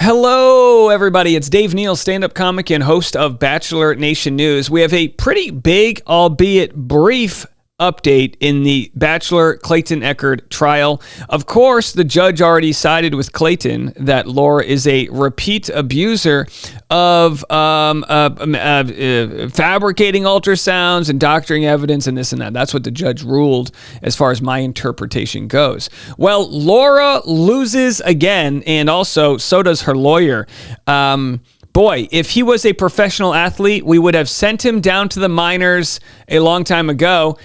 Hello, everybody. It's Dave Neal, stand-up comic and host of Bachelor Nation News. We have a pretty big, albeit brief, update in the Bachelor Clayton Eckard trial. Of course, the judge already sided with Clayton that Laura is a repeat abuser of fabricating ultrasounds and doctoring evidence and this and that. That's what the judge ruled as far as my interpretation goes. Well, Laura loses again, and also so does her lawyer. Boy, if he was a professional athlete, we would have sent him down to the minors a long time ago,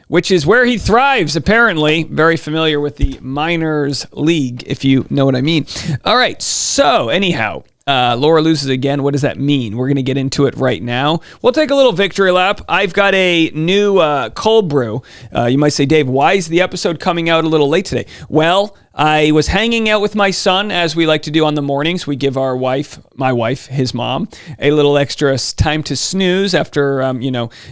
which is where he thrives, apparently. Very familiar with the minors league, if you know what I mean. All right, so anyhow, Laura loses again. What does that mean? We're going to get into it right now. We'll take a little victory lap. I've got a new cold brew. You might say, Dave, why is the episode coming out a little late today? Well, I was hanging out with my son, as we like to do on the mornings. We give my wife, his mom, a little extra time to snooze after, a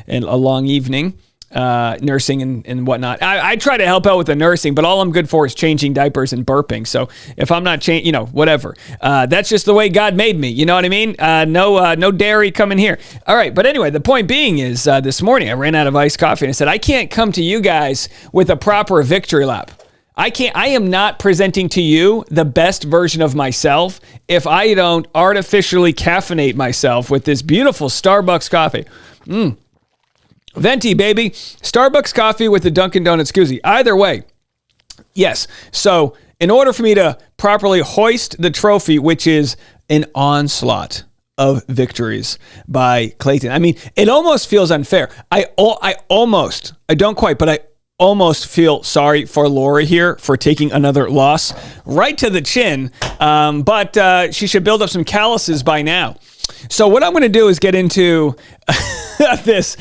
long evening. Nursing and whatnot. I try to help out with the nursing, but all I'm good for is changing diapers and burping. So if I'm not whatever. That's just the way God made me. You know what I mean? No dairy coming here. All right. But anyway, the point being is this morning I ran out of iced coffee and I said, I can't come to you guys with a proper victory lap. I am not presenting to you the best version of myself if I don't artificially caffeinate myself with this beautiful Starbucks coffee. Venti, baby. Starbucks coffee with the Dunkin' Donuts koozie. Either way, yes. So in order for me to properly hoist the trophy, which is an onslaught of victories by Clayton. I mean, it almost feels unfair. I don't quite, but I almost feel sorry for Laura here for taking another loss right to the chin. But she should build up some calluses by now. So what I'm going to do is get into this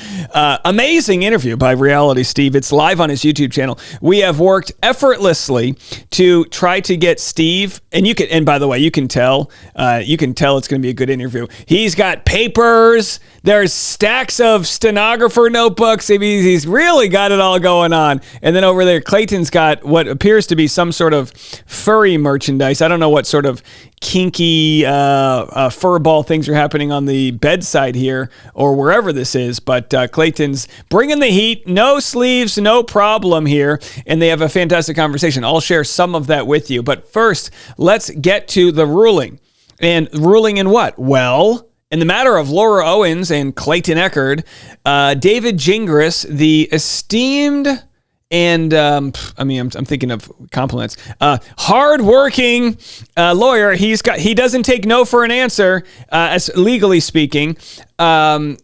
amazing interview by Reality Steve. It's live on his YouTube channel. We have worked effortlessly to try to get Steve, and by the way, you can tell it's going to be a good interview. He's got papers. There's stacks of stenographer notebooks. He's really got it all going on. And then over there, Clayton's got what appears to be some sort of furry merchandise. I don't know what sort of kinky fur ball things are happening on the bedside here or wherever this is, but Clayton's bringing the heat, no sleeves, no problem here, and they have a fantastic conversation. I'll share some of that with you, but first, let's get to the ruling. And ruling in what? Well, in the matter of Laura Owens and Clayton Eckard, David Gingras, the esteemed and I'm thinking of compliments. Hardworking lawyer. He doesn't take no for an answer, as legally speaking. He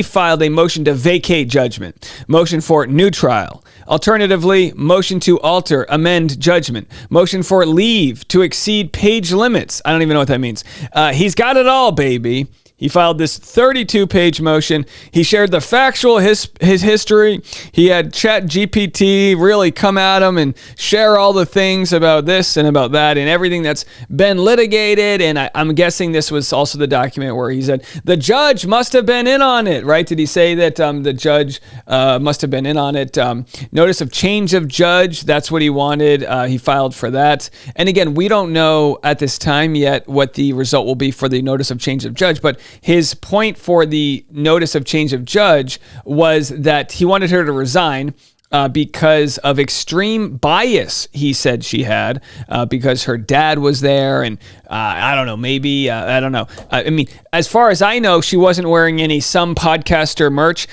filed a motion to vacate judgment, motion for new trial. Alternatively, motion to alter, amend judgment, motion for leave to exceed page limits. I don't even know what that means. He's got it all, baby. He filed this 32-page motion. He shared the factual his history. He had ChatGPT really come at him and share all the things about this and about that and everything that's been litigated. And I'm guessing this was also the document where he said, the judge must have been in on it, right? Did he say that the judge must have been in on it? Notice of change of judge, that's what he wanted. He filed for that. And again, we don't know at this time yet what the result will be for the notice of change of judge, but his point for the notice of change of judge was that he wanted her to resign because of extreme bias, he said she had, because her dad was there, and I don't know, maybe, I don't know. I mean, as far as I know, she wasn't wearing any Some Podcaster merch.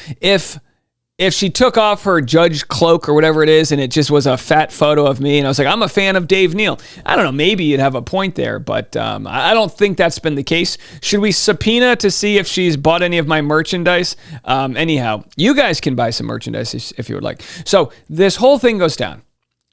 If she took off her judge cloak or whatever it is and it just was a fat photo of me and I was like, I'm a fan of Dave Neal, I don't know, maybe you'd have a point there, but I don't think that's been the case. Should we subpoena to see if she's bought any of my merchandise? Anyhow, you guys can buy some merchandise if you would like. So this whole thing goes down.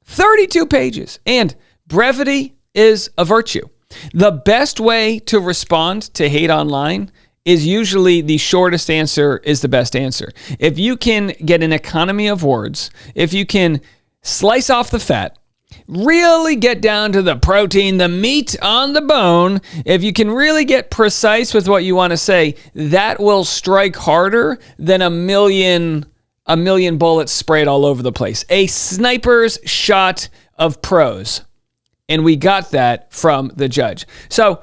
32 pages, and brevity is a virtue. The best way to respond to hate online is usually the shortest answer is the best answer. If you can get an economy of words, if you can slice off the fat, really get down to the protein, the meat on the bone, if you can really get precise with what you want to say, that will strike harder than a million bullets sprayed all over the place. A sniper's shot of prose. And we got that from the judge. So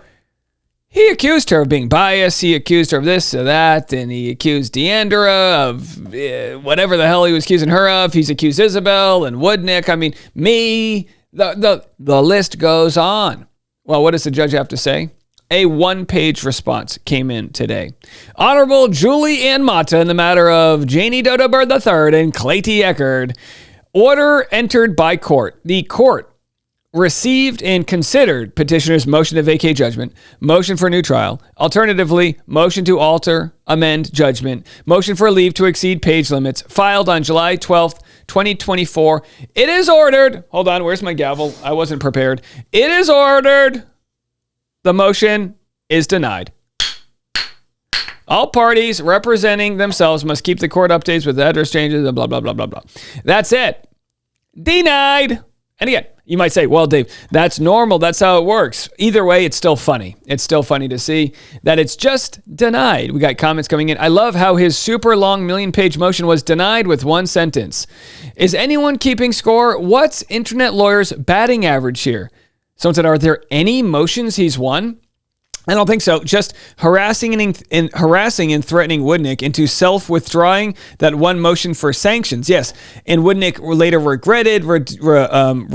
he accused her of being biased. He accused her of this or that. And he accused Deandra of whatever the hell he was accusing her of. He's accused Isabel and Woodnick. I mean, me. The list goes on. Well, what does the judge have to say? A one-page response came in today. Honorable Julie Ann Mata in the matter of Janie Dodo Bird III and Clayton Eckard. Order entered by court. The court received and considered petitioner's motion to vacate judgment, motion for a new trial, alternatively, motion to alter, amend judgment, motion for leave to exceed page limits, filed on July 12th, 2024. It is ordered. Hold on, where's my gavel? I wasn't prepared. It is ordered. The motion is denied. All parties representing themselves must keep the court updates with address changes, blah, blah, blah, blah, blah. That's it. Denied. And again, you might say, well, Dave, that's normal. That's how it works. Either way, it's still funny. It's still funny to see that it's just denied. We got comments coming in. I love how his super long million-page motion was denied with one sentence. Is anyone keeping score? What's internet lawyers' batting average here? Someone said, are there any motions he's won? I don't think so. Just harassing and threatening Woodnick into self-withdrawing that one motion for sanctions. Yes, and Woodnick later regretted withdrawing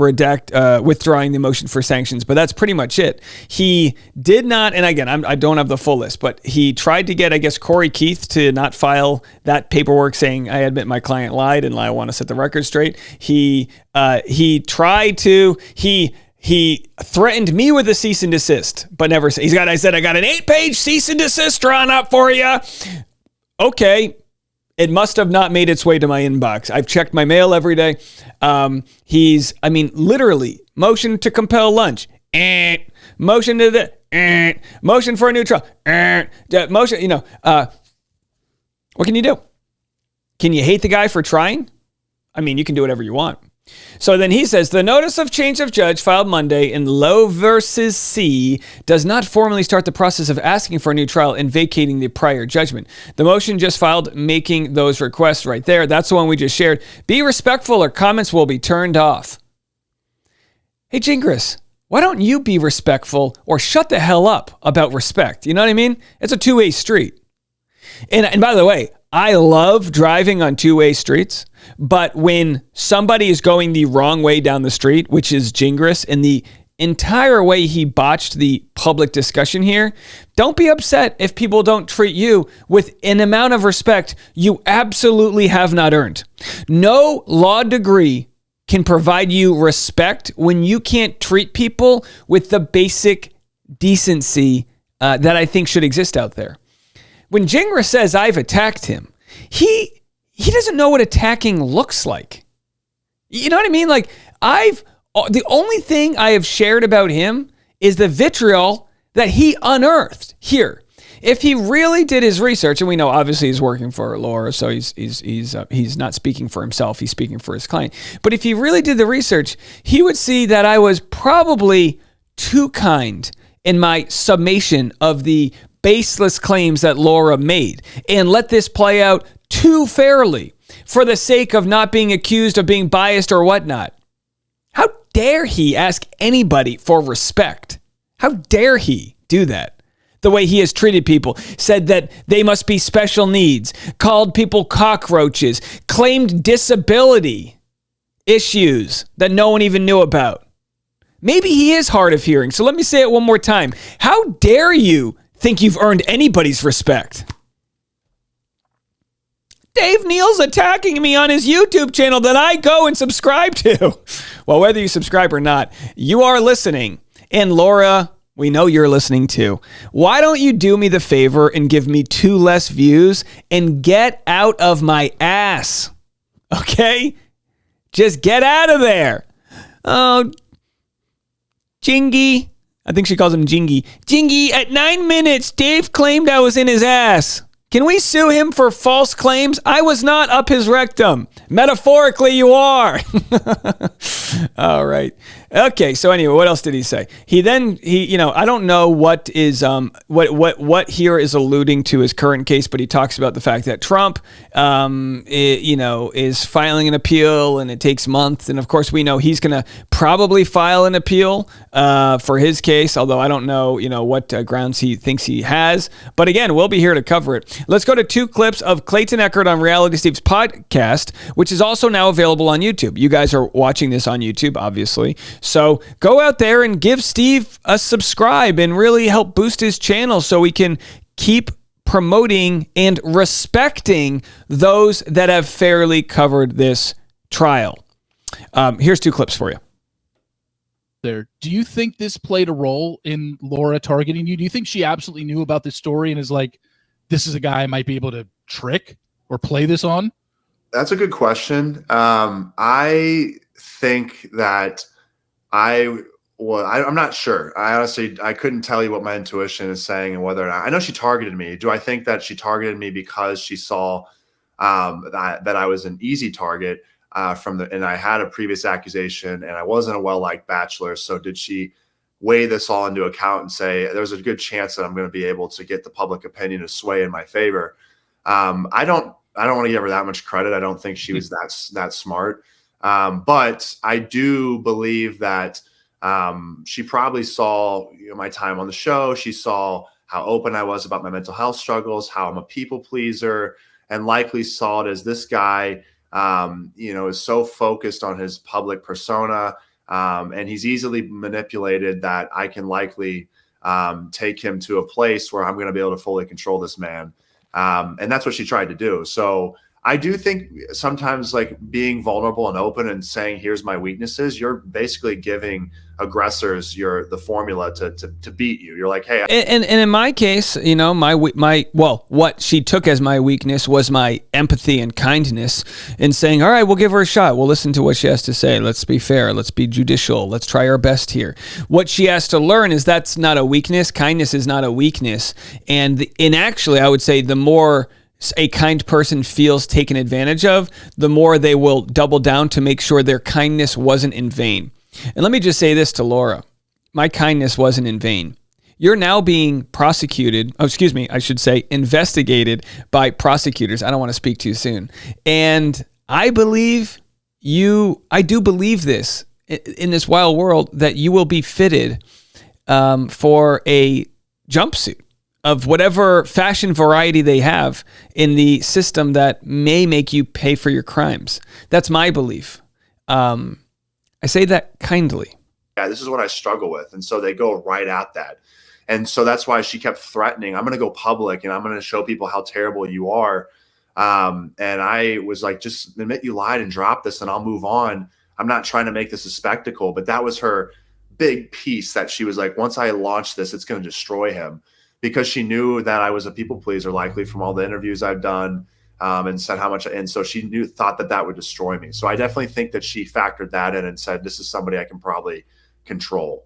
the motion for sanctions, but that's pretty much it. He did not, and again, I don't have the full list, but he tried to get, I guess, Corey Keith to not file that paperwork saying, I admit my client lied and I want to set the record straight. He threatened me with a cease and desist, but never said. I said, I got an 8-page cease and desist drawn up for you. Okay. It must have not made its way to my inbox. I've checked my mail every day. Literally, motion to compel lunch. Motion to the, motion for a new trial. Motion, what can you do? Can you hate the guy for trying? I mean, you can do whatever you want. So then he says, the notice of change of judge filed Monday in Lowe versus C does not formally start the process of asking for a new trial and vacating the prior judgment. The motion just filed making those requests right there. That's the one we just shared. Be respectful or comments will be turned off. Hey, Gingras, why don't you be respectful or shut the hell up about respect? You know what I mean? It's a two-way street. And by the way, I love driving on two-way streets, but when somebody is going the wrong way down the street, which is Gingras, and the entire way he botched the public discussion here, don't be upset if people don't treat you with an amount of respect you absolutely have not earned. No law degree can provide you respect when you can't treat people with the basic decency that I think should exist out there. When Gingras says I've attacked him, he doesn't know what attacking looks like. You know what I mean? Like, the only thing I have shared about him is the vitriol that he unearthed here. If he really did his research, and we know obviously he's working for Laura, so he's not speaking for himself, he's speaking for his client. But if he really did the research, he would see that I was probably too kind in my summation of the baseless claims that Laura made and let this play out too fairly for the sake of not being accused of being biased or whatnot. How dare he ask anybody for respect? How dare he do that? The way he has treated people, said that they must be special needs, called people cockroaches, claimed disability issues that no one even knew about. Maybe he is hard of hearing, so let me say it one more time. How dare you think you've earned anybody's respect? Dave Neal's attacking me on his YouTube channel that I go and subscribe to. Well, whether you subscribe or not, you are listening. And Laura, we know you're listening too. Why don't you do me the favor and give me 2 less views and get out of my ass? Okay? Just get out of there. Oh, Jingy. I think she calls him Jingy. Jingy, at 9 minutes, Dave claimed I was in his ass. Can we sue him for false claims? I was not up his rectum. Metaphorically, you are. All right. Okay. So anyway, what else did he say? He I don't know what is what here is alluding to his current case, but he talks about the fact that Trump, is filing an appeal, and it takes months. And of course, we know he's going to probably file an appeal for his case, although I don't know, what grounds he thinks he has. But again, we'll be here to cover it. Let's go to 2 clips of Clayton Eckard on Reality Steve's podcast, which is also now available on YouTube. You guys are watching this on YouTube, obviously. So go out there and give Steve a subscribe and really help boost his channel so we can keep promoting and respecting those that have fairly covered this trial. Here's 2 clips for you. Do you think this played a role in Laura targeting you? Do you think she absolutely knew about this story and is like, this is a guy I might be able to trick or play this on? That's a good question. I think that I'm not sure. I couldn't tell you what my intuition is saying and whether or not. I know she targeted me. Do I think that she targeted me because she saw that I was an easy target and I had a previous accusation and I wasn't a well-liked bachelor? So did she weigh this all into account and say there's a good chance that I'm going to be able to get the public opinion to sway in my favor? I don't want to give her that much credit. I don't think she was that smart. But I do believe that she probably saw my time on the show. She saw how open I was about my mental health struggles, how I'm a people pleaser, and likely saw it as this guy, is so focused on his public persona, and he's easily manipulated, that I can likely take him to a place where I'm going to be able to fully control this man. And that's what she tried to do. So I do think sometimes, like, being vulnerable and open and saying, here's my weaknesses, you're basically giving aggressors the formula to beat you. You're like, hey. And in my case, what she took as my weakness was my empathy and kindness, and saying, all right, we'll give her a shot. We'll listen to what she has to say. Let's be fair. Let's be judicial. Let's try our best here. What she has to learn is that's not a weakness. Kindness is not a weakness. And actually, I would say the more a kind person feels taken advantage of, the more they will double down to make sure their kindness wasn't in vain. And let me just say this to Laura. My kindness wasn't in vain. You're now being investigated by prosecutors. I don't want to speak too soon. And I do believe this in this wild world, that you will be fitted for a jumpsuit of whatever fashion variety they have in the system that may make you pay for your crimes. That's my belief. I say that kindly. Yeah, this is what I struggle with. And so they go right at that. And so that's why she kept threatening, I'm going to go public and I'm going to show people how terrible you are. And I was like, just admit you lied and drop this and I'll move on. I'm not trying to make this a spectacle. But that was her big piece, that she was like, once I launch this, it's going to destroy him. Because she knew that I was a people pleaser, likely from all the interviews I've done, and said how much. And so she thought that would destroy me. So I definitely think that she factored that in and said, this is somebody I can probably control.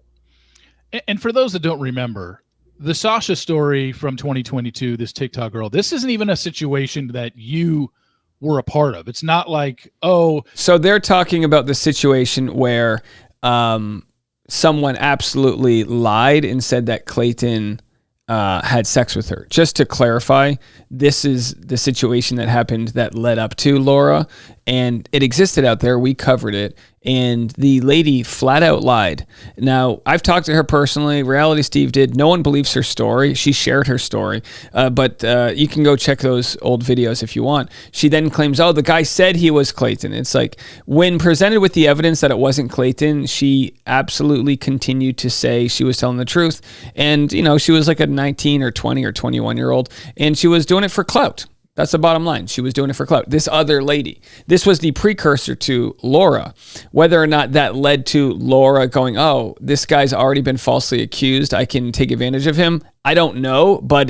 And for those that don't remember, the Sasha story from 2022, this TikTok girl, this isn't even a situation that you were a part of. It's not like, oh. So they're talking about the situation where someone absolutely lied and said that Clayton had sex with her. Just to clarify, this is the situation that happened that led up to Laura, and it existed out there. We covered it, and the lady flat out lied. Now, I've talked to her personally. Reality Steve did. No one believes her story. She shared her story, but you can go check those old videos if you want. She then claims, oh, the guy said he was Clayton. It's like, when presented with the evidence that it wasn't Clayton, she absolutely continued to say she was telling the truth. And, she was like a 19 or 20 or 21-year-old, and she was doing it for clout. That's the bottom line. She was doing it for clout. This other lady, this was the precursor to Laura. Whether or not that led to Laura going, oh, this guy's already been falsely accused, I can take advantage of him, I don't know, but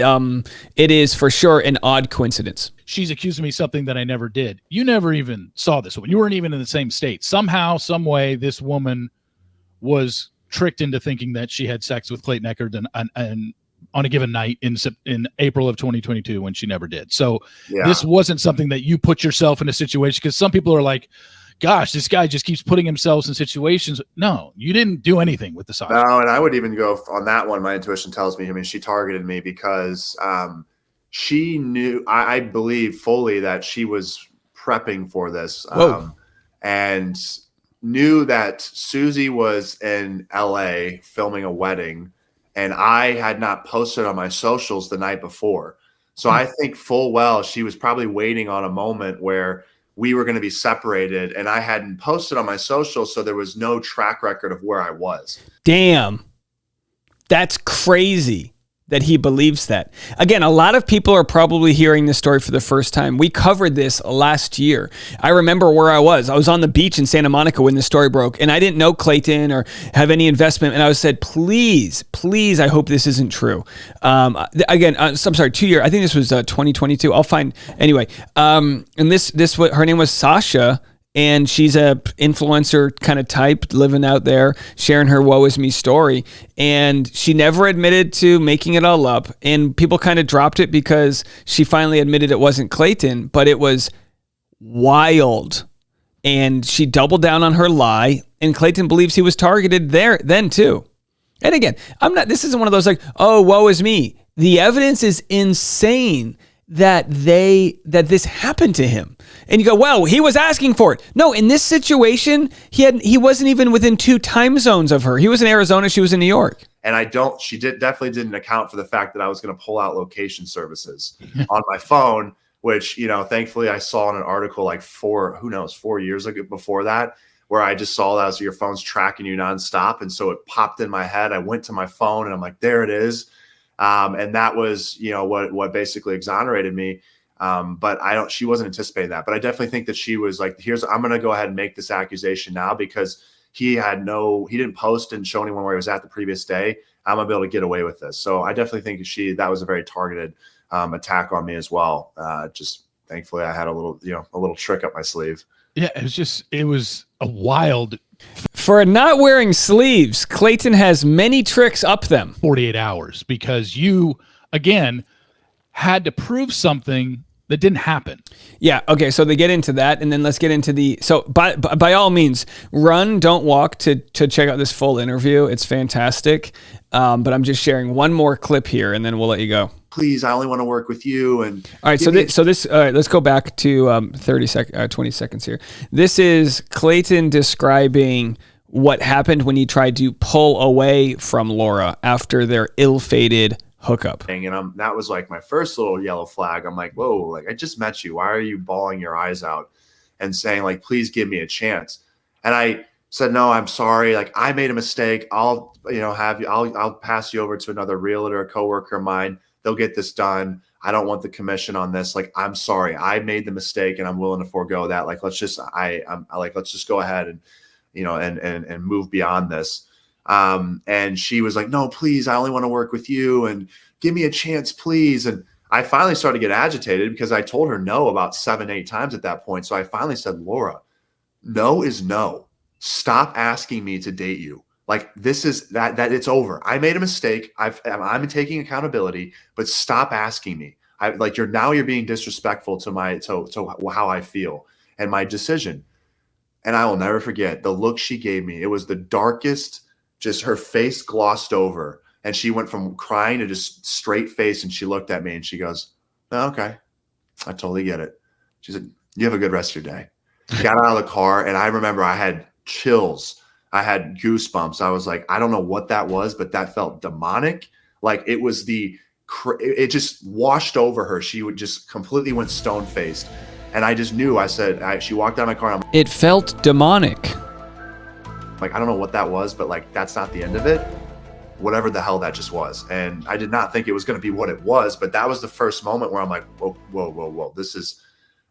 it is for sure an odd coincidence. She's accusing me of something that I never did. You never even saw this woman. You weren't even in the same state. Somehow, some way, this woman was tricked into thinking that she had sex with Clayton Eckard and on a given night in April of 2022, when she never did. So This wasn't something that you put yourself in a situation, because some people are like, gosh, this guy just keeps putting himself in situations. No, you didn't do anything with the Sasha. No, and I would even go on that one. My intuition tells me, I mean, she targeted me because she knew, I believe fully that she was prepping for this and knew that Susie was in LA filming a wedding, and I had not posted on my socials the night before. So I think full well she was probably waiting on a moment where we were going to be separated, and I hadn't posted on my socials, so there was no track record of where I was. Damn. That's crazy that he believes that. Again, a lot of people are probably hearing this story for the first time. We covered this last year. I remember where I was. I was on the beach in Santa Monica when this story broke, and I didn't know Clayton or have any investment. And I said, please, I hope this isn't true. Again, I'm sorry, 2 years. I think this was 2022. I'll find anyway. And her name was Sasha. And she's a influencer kind of type living out there, sharing her woe is me story. And she never admitted to making it all up. And people kind of dropped it because she finally admitted it wasn't Clayton, but it was wild. And she doubled down on her lie. And Clayton believes he was targeted there then too. And again, this isn't one of those like, oh, woe is me. The evidence is insane that this happened to him. And you go, well, he was asking for it. No, in this situation, he wasn't even within 2 time zones of her. He was in Arizona, she was in New York. And she definitely didn't account for the fact that I was going to pull out location services on my phone, which, thankfully I saw in an article like 4 years ago before that, where I just saw that your phone's tracking you nonstop. And so it popped in my head. I went to my phone and I'm like, there it is. And that was, what basically exonerated me. But she wasn't anticipating that. But I definitely think that she was like, I'm going to go ahead and make this accusation now because he didn't post and show anyone where he was at the previous day. I'm going to be able to get away with this. So I definitely think that was a very targeted attack on me as well. Just thankfully I had a little trick up my sleeve. Yeah, it was a wild. For not wearing sleeves, Clayton has many tricks up them. 48 hours because you, again, had to prove something that didn't happen. Yeah, okay, so they get into that, and then let's get into so by all means, run, don't walk to check out this full interview. It's fantastic, but I'm just sharing one more clip here, and then we'll let you go. Please, I only want to work with you. And all right, let's go back to 20 seconds here. This is Clayton describing what happened when he tried to pull away from Laura after their ill-fated hookup. And that was like my first little yellow flag. I'm like, whoa, like I just met you. Why are you bawling your eyes out and saying like, please give me a chance? And I said, no, I'm sorry. Like I made a mistake. I'll pass you over to another realtor, a coworker of mine. They'll get this done. I don't want the commission on this. Like, I'm sorry. I made the mistake and I'm willing to forego that. Like, let's just go ahead and, and move beyond this. And she was like, no, please, I only want to work with you and give me a chance, please. And I finally started to get agitated because I told her no about 7-8 times at that point. So I finally said, Laura, no is no. Stop asking me to date you. Like this is that it's over. I made a mistake. I'm taking accountability, but stop asking me. You're being disrespectful to how I feel and my decision. And I will never forget the look she gave me. It was the darkest, just her face glossed over. And she went from crying to just straight face. And she looked at me and she goes, oh, okay, I totally get it. She said, you have a good rest of your day. Got out of the car. And I remember I had chills. I had goosebumps. I was like, I don't know what that was, but that felt demonic. Like it was it just washed over her. She would just completely went stone faced. And I just knew, she walked out of my car. And it felt demonic. Like, I don't know what that was, but like, that's not the end of it. Whatever the hell that just was. And I did not think it was going to be what it was, but that was the first moment where I'm like, whoa.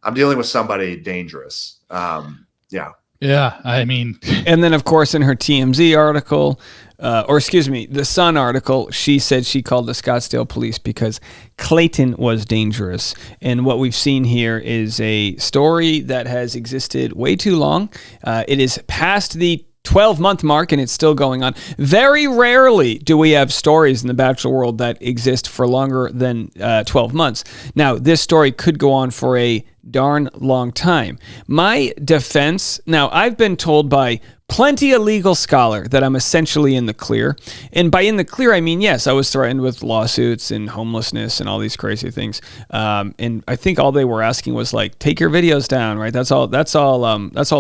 I'm dealing with somebody dangerous. Yeah. Yeah, I mean. And then, of course, in her TMZ article, the Sun article, she said she called the Scottsdale police because Clayton was dangerous. And what we've seen here is a story that has existed way too long. It is past the 12-month mark and it's still going on. Very rarely do we have stories in the Bachelor world that exist for longer than 12 months. Now, this story could go on for a darn long time. My defense, now I've been told by plenty of legal scholar that I'm essentially in the clear. And by in the clear, I mean, yes, I was threatened with lawsuits and homelessness and all these crazy things. And I think all they were asking was like, take your videos down, right? That's all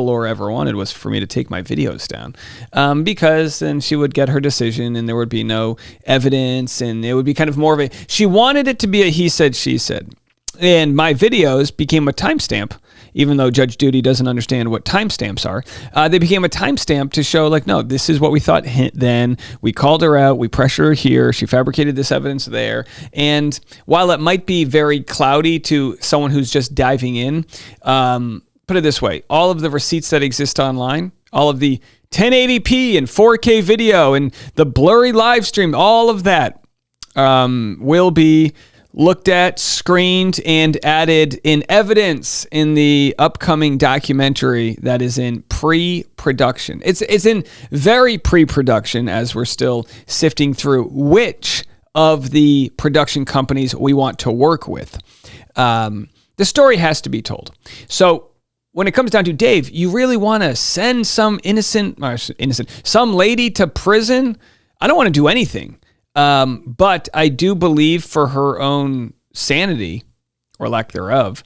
Laura ever wanted was for me to take my videos down. Because then she would get her decision and there would be no evidence and it would be kind of more of a, she wanted it to be a he said, she said. And my videos became a timestamp, even though Judge Judy doesn't understand what timestamps are. They became a timestamp to show, like, no, this is what we thought then. We called her out. We pressured her here. She fabricated this evidence there. And while it might be very cloudy to someone who's just diving in, put it this way. All of the receipts that exist online, all of the 1080p and 4K video and the blurry live stream, all of that will be looked at, screened, and added in evidence in the upcoming documentary that is in pre-production. It's in very pre-production as we're still sifting through which of the production companies we want to work with. The story has to be told. So when it comes down to, Dave, you really want to send some some lady to prison? I don't want to do anything. But I do believe for her own sanity, or lack thereof,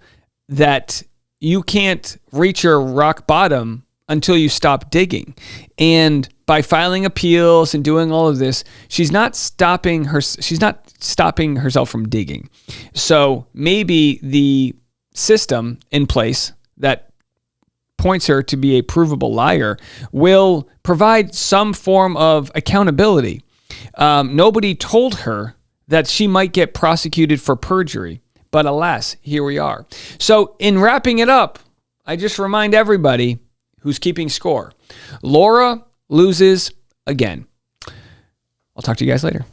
that you can't reach your rock bottom until you stop digging. And by filing appeals and doing all of this, she's not stopping herself from digging. So maybe the system in place that points her to be a provable liar will provide some form of accountability. Nobody told her that she might get prosecuted for perjury, but alas, here we are. So in wrapping it up, I just remind everybody who's keeping score, Laura loses again. I'll talk to you guys later.